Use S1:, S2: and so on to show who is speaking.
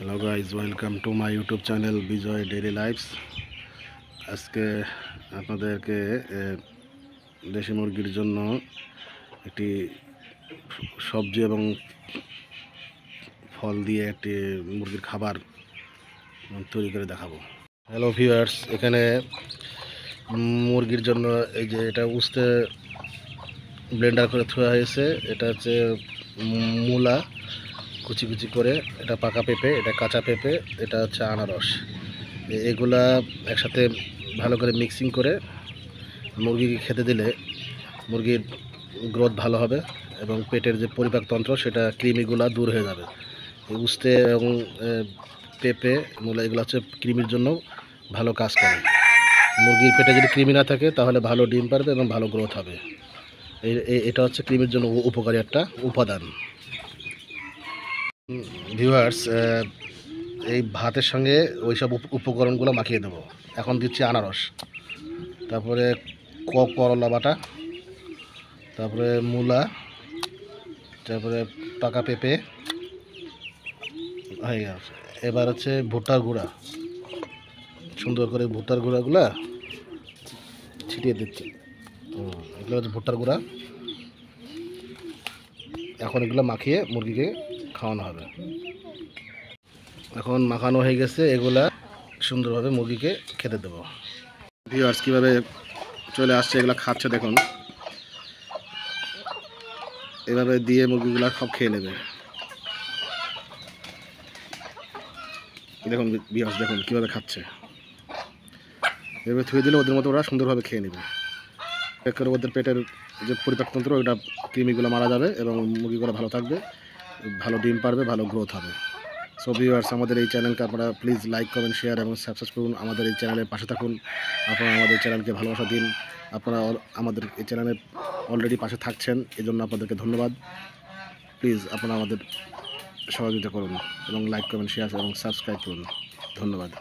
S1: Hello guys, welcome to my YouTube channel Bijoy daily lifes. আজকে আপনাদেরকে দেশি মুরগির জন্য একটি সবজি এবং ফল দিয়ে একটি মুরগির খাবার তৈরি করে দেখাবো। হ্যালো ভিউয়ার্স, এখানে মুরগির জন্য এই যে এটা উস্তে ব্লেন্ডার করে ধোয়া হয়েছে। এটা হচ্ছে মূলা কুচি কুচি করে, এটা পাকা পেঁপে, এটা কাঁচা পেঁপে, এটা হচ্ছে আনারস। এগুলা একসাথে ভালো করে মিক্সিং করে মুরগিকে খেতে দিলে মুরগির গ্রোথ ভালো হবে এবং পেটের যে পরিপাকতন্ত্র সেটা কৃমিগুলা দূর হয়ে যাবে। এই উস্তে এবং পেঁপে মূলা এগুলো হচ্ছে কৃমির জন্য ভালো কাজ করে। মুরগির পেটে যদি কৃমি না থাকে তাহলে ভালো ডিম পারবে এবং ভালো গ্রোথ হবে। এটা হচ্ছে কৃমির জন্য উপকারী একটা উপাদান। ভিউয়ার্স, এই ভাতের সঙ্গে ওই সব উপকরণগুলো মাখিয়ে দেবো। এখন দিচ্ছি আনারস, তারপরে করলা বাটা, তারপরে মূলা, তারপরে পাকা পেঁপে হয়ে গেছে। এবার হচ্ছে ভুট্টার গুঁড়া, সুন্দর করে ভুট্টার গুঁড়াগুলা ছিটিয়ে দিচ্ছি। এগুলো হচ্ছে ভুট্টার গুঁড়া। এখন এগুলো মাখিয়ে মুরগিকে খাওয়ানো হবে। এখন মাখানো হয়ে গেছে, এগুলা সুন্দরভাবে মুরগিকে খেতে দেবো। ভিউয়ার্স কীভাবে চলে আসছে, এগুলো খাচ্ছে দেখুন। এভাবে দিয়ে মুরগিগুলা সব খেয়ে নেবে। দেখুন ভিউয়ার্স, দেখুন কীভাবে খাচ্ছে। এভাবে থুয়ে দিলে ওদের মতো ওরা সুন্দরভাবে খেয়ে নেবে। এক করে ওদের পেটের যে পরিপাকতন্ত্র ওটা কৃমিগুলো মারা যাবে এবং মুরগিগুলো ভালো থাকবে, ভালো ডিম পারবে, ভালো গ্রোথ হবে। সো ভিউয়ার্স, আমাদের এই চ্যানেলকে আপনারা প্লিজ লাইক, কমেন্ট, শেয়ার এবং সাবস্ক্রাইব করুন। আমাদের এই চ্যানেলের পাশে থাকুন। আপনারা আমাদের চ্যানেলকে ভালোবাসা দিন। আপনারা আমাদের এই চ্যানেলে অলরেডি পাশে থাকছেন, এজন্য আপনাদেরকে ধন্যবাদ। প্লিজ আপনারা আমাদের সহযোগিতা করুন এবং লাইক, কমেন্ট, শেয়ার এবং সাবস্ক্রাইব করুন। ধন্যবাদ।